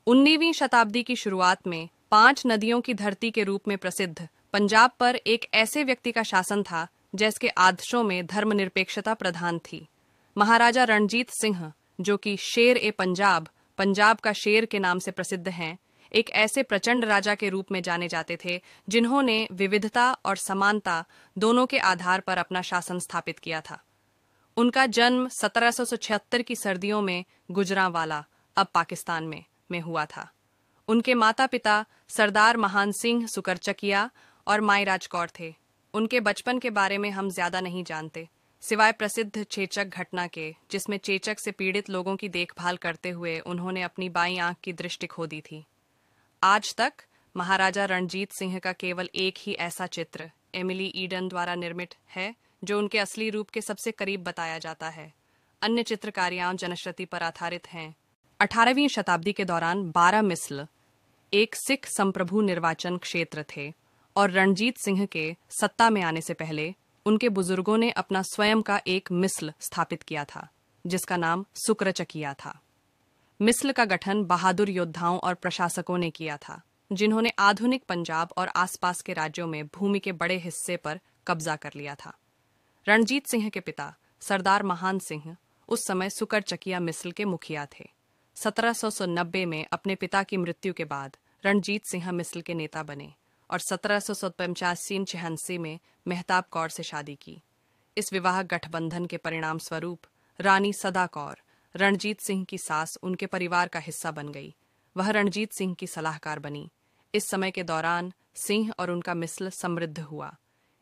19वीं शताब्दी की शुरुआत में 5 नदियों की धरती के रूप में प्रसिद्ध पंजाब पर एक ऐसे व्यक्ति का शासन था जिसके आदर्शों में धर्मनिरपेक्षता प्रधान थी। महाराजा रणजीत सिंह, जो कि शेर ए पंजाब, पंजाब का शेर के नाम से प्रसिद्ध हैं, एक ऐसे प्रचंड राजा के रूप में जाने जाते थे जिन्होंने विविधता और समानता दोनों के आधार पर अपना शासन स्थापित किया था। उनका जन्म 1776 की सर्दियों में गुजरांवाला, अब पाकिस्तान में हुआ था। उनके माता पिता सरदार महान सिंह सुकरचकिया और माईराज कौर थे। उनके बचपन के बारे में हम ज्यादा नहीं जानते, सिवाय प्रसिद्ध चेचक घटना के, जिसमें चेचक से पीड़ित लोगों की देखभाल करते हुए उन्होंने अपनी बाईं आंख की दृष्टि खो दी थी। आज तक महाराजा रणजीत सिंह का केवल एक ही ऐसा चित्र एमिली ईडन द्वारा निर्मित है जो उनके असली रूप के सबसे करीब बताया जाता है। अन्य चित्रकारियां जनश्रुति पर आधारित हैं। 18वीं शताब्दी के दौरान 12 मिसल एक सिख संप्रभु निर्वाचन क्षेत्र थे और रणजीत सिंह के सत्ता में आने से पहले उनके बुजुर्गों ने अपना स्वयं का एक मिसल स्थापित किया था जिसका नाम सुकरचकिया था। मिसल का गठन बहादुर योद्धाओं और प्रशासकों ने किया था जिन्होंने आधुनिक पंजाब और आसपास के राज्यों में भूमि के बड़े हिस्से पर कब्जा कर लिया था। रणजीत सिंह के पिता सरदार महान सिंह उस समय सुकरचकिया मिसल के मुखिया थे। 1790 में अपने पिता की मृत्यु के बाद रणजीत सिंह मिसल के नेता बने और 1785-86 में मेहताब कौर से शादी की। इस विवाह गठबंधन के परिणाम स्वरूप रानी सदा कौर, रणजीत सिंह की सास, उनके परिवार का हिस्सा बन गई। वह रणजीत सिंह की सलाहकार बनी। इस समय के दौरान सिंह और उनका मिसल समृद्ध हुआ।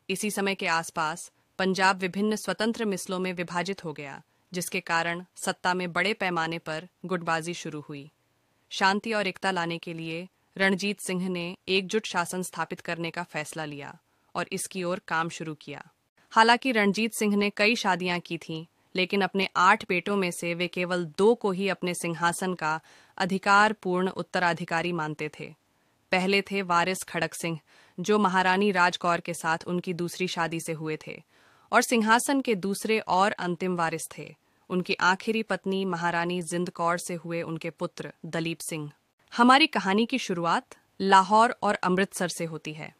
इसी समय के आसपास पंजाब विभिन्न स्वतंत्र मिसलों में विभाजित हो गया, जिसके कारण सत्ता में बड़े पैमाने पर गुटबाजी शुरू हुई। शांति और एकता लाने के लिए रणजीत सिंह ने एकजुट शासन स्थापित करने का फैसला लिया और इसकी ओर काम शुरू किया। हालांकि रणजीत सिंह ने कई शादियां की थीं, लेकिन अपने 8 बेटों में से वे केवल 2 को ही अपने सिंहासन का अधिकारपूर्ण उत्तराधिकारी मानते थे। पहले थे वारिस खड़क सिंह, जो महारानी राजकौर के साथ उनकी दूसरी शादी से हुए थे और सिंहासन के दूसरे और अंतिम वारिस थे उनकी आखिरी पत्नी महारानी जिंद कौर से हुए उनके पुत्र दलीप सिंह। हमारी कहानी की शुरुआत लाहौर और अमृतसर से होती है।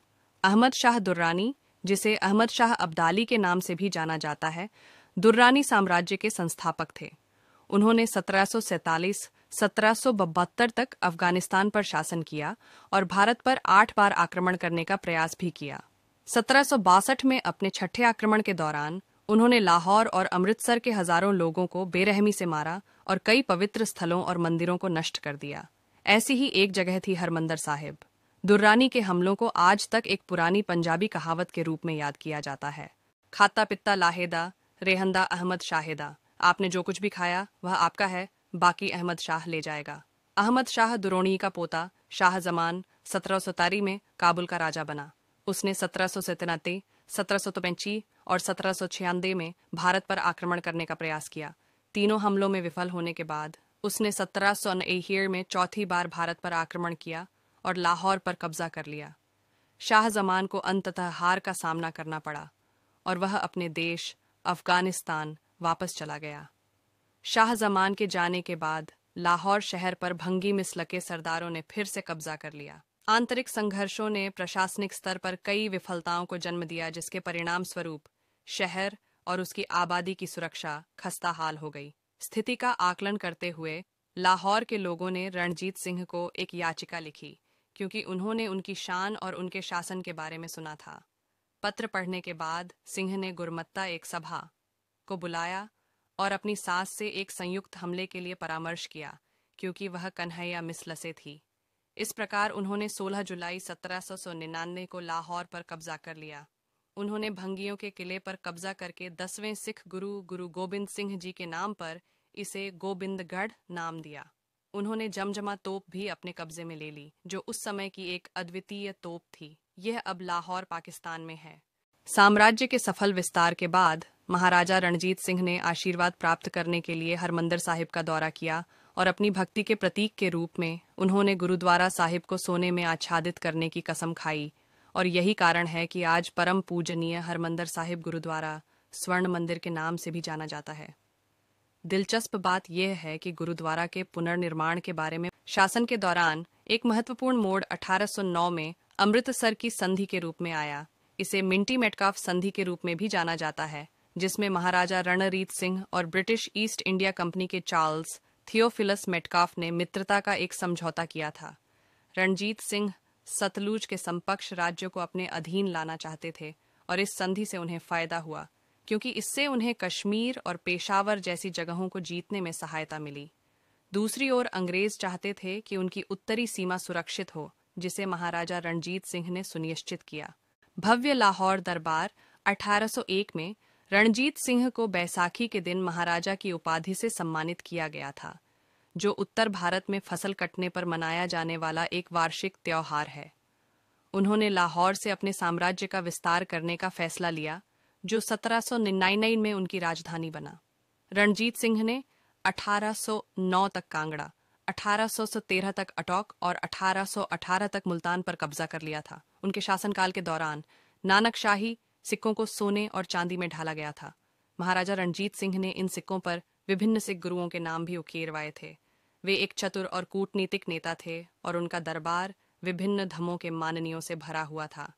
अहमद शाह दुर्रानी, जिसे अहमद शाह अब्दाली के नाम से भी जाना जाता है, दुर्रानी साम्राज्य के संस्थापक थे। उन्होंने 1747-1772 तक अफगानिस्तान पर शासन किया और भारत पर 8 बार आक्रमण करने का प्रयास भी किया। 1762 में अपने छठे आक्रमण के दौरान उन्होंने लाहौर और अमृतसर के हजारों लोगों को बेरहमी से मारा और कई पवित्र स्थलों और मंदिरों को नष्ट कर दिया। ऐसी ही एक जगह थी हरमंदर साहिब। दुर्रानी के हमलों को आज तक एक पुरानी पंजाबी कहावत के रूप में याद किया जाता है, खाता पित्ता लाहेदा, रेहंदा अहमद शाहिदा। आपने जो कुछ भी खाया वह आपका है, बाकी अहमद शाह ले जाएगा। अहमद शाह दुरोणी का पोता शाह जमान 1717 में काबुल का राजा बना। उसने 1797, 1785 और 1796 में भारत पर आक्रमण करने का प्रयास किया। तीनों हमलों में विफल होने के बाद उसने 1769 में चौथी बार भारत पर आक्रमण किया और लाहौर पर कब्जा कर लिया। शाह जमान को अंततः हार का सामना करना पड़ा और वह अपने देश अफगानिस्तान वापस चला गया। शाह जमान के जाने के बाद लाहौर शहर पर भंगी मिसल के सरदारों ने फिर से कब्जा कर लिया। आंतरिक संघर्षों ने प्रशासनिक स्तर पर कई विफलताओं को जन्म दिया, जिसके परिणाम स्वरूप शहर और उसकी आबादी की सुरक्षा खस्ताहाल हो गई। स्थिति का आकलन करते हुए लाहौर के लोगों ने रणजीत सिंह को एक याचिका लिखी, क्योंकि उन्होंने उनकी शान और उनके शासन के बारे में सुना था। पत्र पढ़ने के बाद सिंह ने गुरमत्ता एक सभा को बुलाया और अपनी सास से एक संयुक्त हमले के लिए परामर्श किया, क्योंकि वह कन्हैया मिसल से थी। इस प्रकार उन्होंने 16 जुलाई 1799 को लाहौर पर कब्जा कर लिया। उन्होंने भंगियों के किले पर कब्जा करके 10वें सिख गुरु गोबिंद सिंह जी के नाम पर इसे गोबिंदगढ़ नाम दिया। उन्होंने जमजमा तोप भी अपने कब्जे में ले ली, जो उस समय की एक अद्वितीय तोप थी। यह अब लाहौर पाकिस्तान में है। साम्राज्य के सफल विस्तार के बाद महाराजा रणजीत सिंह ने आशीर्वाद प्राप्त करने के लिए हरमंदर साहिब का दौरा किया और अपनी भक्ति के प्रतीक के रूप में उन्होंने गुरुद्वारा साहिब को सोने में आच्छादित करने की कसम खाई और यही कारण है कि आज परम पूजनीय हरमंदर साहिब गुरुद्वारा स्वर्ण मंदिर के नाम से भी जाना जाता है। दिलचस्प बात यह है कि गुरुद्वारा के पुनर्निर्माण के बारे में शासन के दौरान एक महत्वपूर्ण मोड़ 1809 में अमृतसर की संधि के रूप में आया। इसे मिंटी मेटकाफ संधि के रूप में भी जाना जाता है, जिसमें महाराजा रणरीत सिंह और ब्रिटिश ईस्ट इंडिया कंपनी के चार्ल्स थियोफिलस मेटकाफ ने मित्रता का एक समझौता किया था। रणजीत सिंह सतलुज के समकक्ष राज्यों को अपने अधीन लाना चाहते थे और इस संधि से उन्हें फायदा हुआ, क्योंकि इससे उन्हें कश्मीर और पेशावर जैसी जगहों को जीतने में सहायता मिली। दूसरी ओर अंग्रेज चाहते थे कि उनकी उत्तरी सीमा सुरक्षित हो, जिसे महाराजा रणजीत सिंह ने सुनिश्चित किया। भव्य लाहौर दरबार 1801 में रणजीत सिंह को बैसाखी के दिन महाराजा की उपाधि से सम्मानित किया गया था, जो उत्तर भारत में फसल कटने पर मनाया जाने वाला एक वार्षिक त्योहार है। उन्होंने लाहौर से अपने साम्राज्य का विस्तार करने का फैसला लिया, जो 1799 में उनकी राजधानी बना। रणजीत सिंह ने 1809 तक कांगड़ा, 1813 तक अटोक और 1818 तक मुल्तान पर कब्जा कर लिया था। उनके शासनकाल के दौरान नानकशाही सिक्कों को सोने और चांदी में ढाला गया था। महाराजा रणजीत सिंह ने इन सिक्कों पर विभिन्न सिख गुरुओं के नाम भी उकेरवाए थे। वे एक चतुर और कूटनीतिक नेता थे और उनका दरबार विभिन्न धर्मों के माननियों से भरा हुआ था।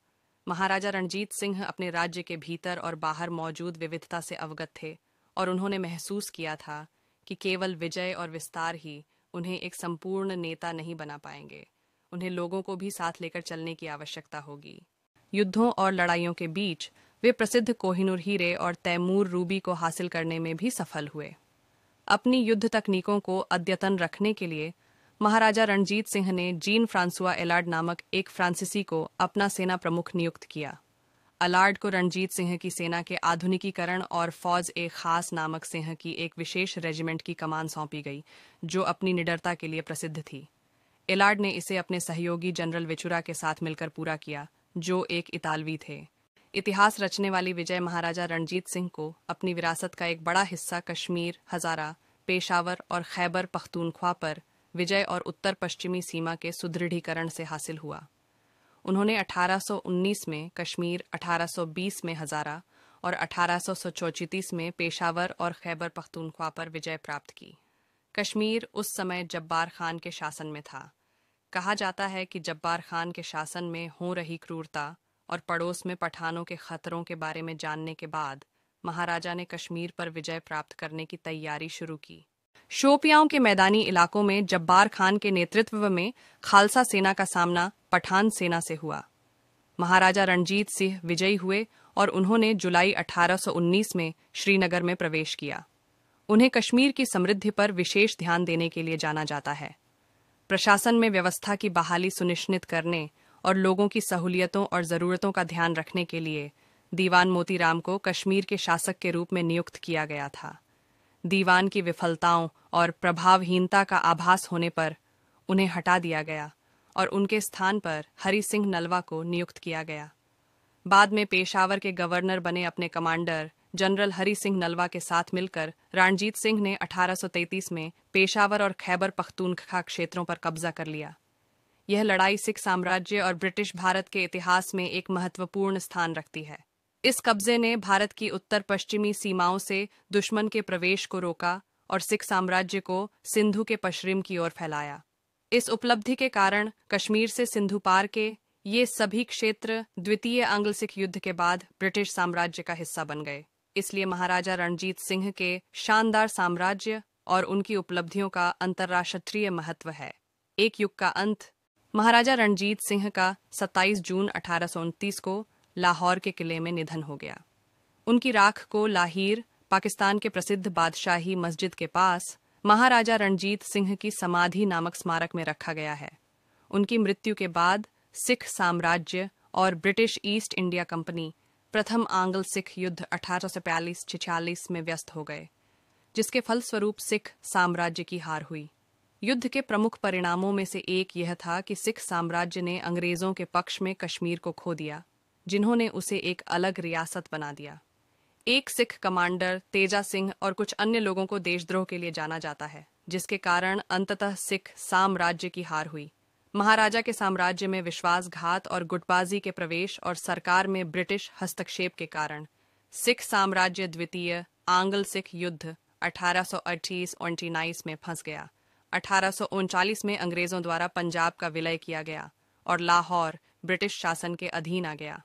महाराजा रणजीत सिंह अपने राज्य के भीतर और बाहर मौजूद विविधता से अवगत थे और उन्होंने महसूस किया था कि केवल विजय और विस्तार ही उन्हें एक संपूर्ण नेता नहीं बना पाएंगे। उन्हें लोगों को भी साथ लेकर चलने की आवश्यकता होगी। युद्धों और लड़ाइयों के बीच वे प्रसिद्ध कोहिनूर हीरे और तैमूर रूबी को हासिल करने में भी सफल हुए। अपनी युद्ध तकनीकों को अद्यतन रखने के लिए महाराजा रणजीत सिंह ने जीन फ्रांसुआ एलार्ड नामक एक फ्रांसीसी को अपना सेना प्रमुख नियुक्त किया। अलार्ड को रणजीत सिंह की सेना के आधुनिकीकरण और फौज ए खास नामक सिंह की एक विशेष रेजिमेंट की कमान सौंपी गई, जो अपनी निडरता के लिए प्रसिद्ध थी। एलार्ड ने इसे अपने सहयोगी जनरल विचुरा के साथ मिलकर पूरा किया, जो एक इतालवी थे। इतिहास रचने वाली विजय महाराजा रणजीत सिंह को अपनी विरासत का एक बड़ा हिस्सा कश्मीर, हजारा, पेशावर और खैबर पख्तूनख्वा पर विजय और उत्तर पश्चिमी सीमा के सुदृढ़ीकरण से हासिल हुआ। उन्होंने 1819 में कश्मीर, 1820 में हजारा और 1834 में पेशावर और खैबर पख्तूनख्वा पर विजय प्राप्त की। कश्मीर उस समय जब्बार खान के शासन में था। कहा जाता है कि जब्बार खान के शासन में हो रही क्रूरता और पड़ोस में पठानों के खतरों के बारे में जानने के बाद महाराजा ने कश्मीर पर विजय प्राप्त करने की तैयारी शुरू की। शोपियां के मैदानी इलाकों में जब्बार खान के नेतृत्व में खालसा सेना का सामना पठान सेना से हुआ। महाराजा रणजीत सिंह विजयी हुए और उन्होंने जुलाई 1819 में श्रीनगर में प्रवेश किया। उन्हें कश्मीर की समृद्धि पर विशेष ध्यान देने के लिए जाना जाता है। प्रशासन में व्यवस्था की बहाली सुनिश्चित करने और लोगों की सहूलियतों और ज़रूरतों का ध्यान रखने के लिए दीवान मोतीराम को कश्मीर के शासक के रूप में नियुक्त किया गया था। दीवान की विफलताओं और प्रभावहीनता का आभास होने पर उन्हें हटा दिया गया और उनके स्थान पर हरि सिंह नलवा को नियुक्त किया गया। बाद में पेशावर के गवर्नर बने अपने कमांडर जनरल हरि सिंह नलवा के साथ मिलकर रणजीत सिंह ने 1833 में पेशावर और खैबर पख्तूनख्वा क्षेत्रों पर कब्जा कर लिया। यह लड़ाई सिख साम्राज्य और ब्रिटिश भारत के इतिहास में एक महत्वपूर्ण स्थान रखती है। इस कब्जे ने भारत की उत्तर पश्चिमी सीमाओं से दुश्मन के प्रवेश को रोका और सिख साम्राज्य को सिंधु के पश्चिम की ओर फैलाया। इस उपलब्धि के कारण कश्मीर से सिंधु पार के ये सभी क्षेत्र द्वितीय एंग्लो सिख युद्ध के बाद ब्रिटिश साम्राज्य का हिस्सा बन गए। इसलिए महाराजा रणजीत सिंह के शानदार साम्राज्य और उनकी उपलब्धियों का अंतर्राष्ट्रीय महत्व है। एक युग का अंत। महाराजा रणजीत सिंह का 27 जून 1829 को लाहौर के किले में निधन हो गया। उनकी राख को लाहीर, पाकिस्तान के प्रसिद्ध बादशाही मस्जिद के पास महाराजा रणजीत सिंह की समाधि नामक स्मारक में रखा गया है। उनकी मृत्यु के बाद सिख साम्राज्य और ब्रिटिश ईस्ट इंडिया कंपनी प्रथम आंग्ल सिख युद्ध 1842-46 में व्यस्त हो गए, जिसके फलस्वरूप सिख साम्राज्य की हार हुई। युद्ध के प्रमुख परिणामों में से एक यह था कि सिख साम्राज्य ने अंग्रेजों के पक्ष में कश्मीर को खो दिया, जिन्होंने उसे एक अलग रियासत बना दिया। एक सिख कमांडर तेजा सिंह और कुछ अन्य लोगों को देशद्रोह के लिए जाना जाता है, जिसके कारण अंततः सिख साम्राज्य की हार हुई। महाराजा के साम्राज्य में विश्वासघात और गुटबाजी के प्रवेश और सरकार में ब्रिटिश हस्तक्षेप के कारण सिख साम्राज्य द्वितीय आंग्ल सिख युद्ध 1828-29 में फंस गया 1839 में अंग्रेजों द्वारा पंजाब का विलय किया गया और लाहौर ब्रिटिश शासन के अधीन आ गया।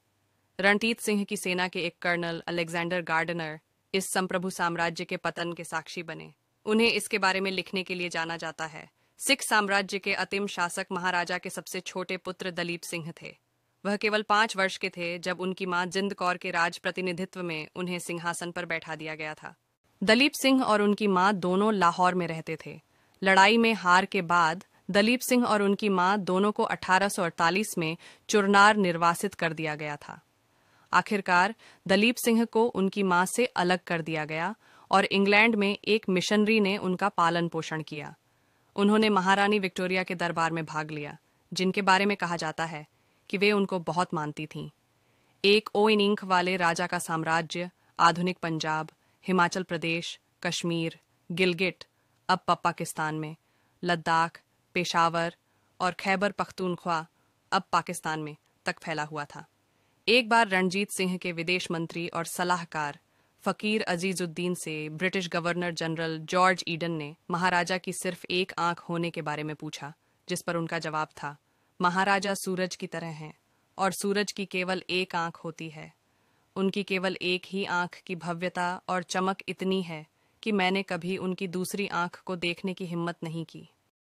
रणजीत सिंह की सेना के एक कर्नल अलेक्जेंडर गार्डनर इस संप्रभु साम्राज्य के पतन के साक्षी बने। उन्हें इसके बारे में लिखने के लिए जाना जाता है। सिख साम्राज्य के अंतिम शासक महाराजा के सबसे छोटे पुत्र दलीप सिंह थे। वह केवल 5 वर्ष के थे जब उनकी मां जिंद कौर के राज प्रतिनिधित्व में उन्हें सिंहासन पर बैठा दिया गया था। दलीप सिंह और उनकी मां दोनों लाहौर में रहते थे। लड़ाई में हार के बाद दलीप सिंह और उनकी मां दोनों को 1848 में चुरनार निर्वासित कर दिया गया था। आखिरकार दलीप सिंह को उनकी मां से अलग कर दिया गया और इंग्लैंड में एक मिशनरी ने उनका पालन पोषण किया। उन्होंने महारानी विक्टोरिया के दरबार में भाग लिया, जिनके बारे में कहा जाता है कि वे उनको बहुत मानती थीं। एक ओइनिंख वाले राजा का साम्राज्य आधुनिक पंजाब, हिमाचल प्रदेश, कश्मीर, गिलगिट अब पाकिस्तान में, लद्दाख, पेशावर और खैबर पख्तूनख्वा अब पाकिस्तान में तक फैला हुआ था। एक बार रणजीत सिंह के विदेश मंत्री और सलाहकार फकीर अजीजुद्दीन से British governor general George Eden ने महाराजा की सिर्फ एक आंख होने के बारे में पूछा, जिस पर उनका जवाब था, महाराजा सूरज की तरह हैं और सूरज की केवल एक आंख होती है। उनकी केवल एक ही आंख की भव्यता और चमक इतनी है कि मैंने कभी उनकी दूसरी आंख को देखने की हिम्मत नहीं की।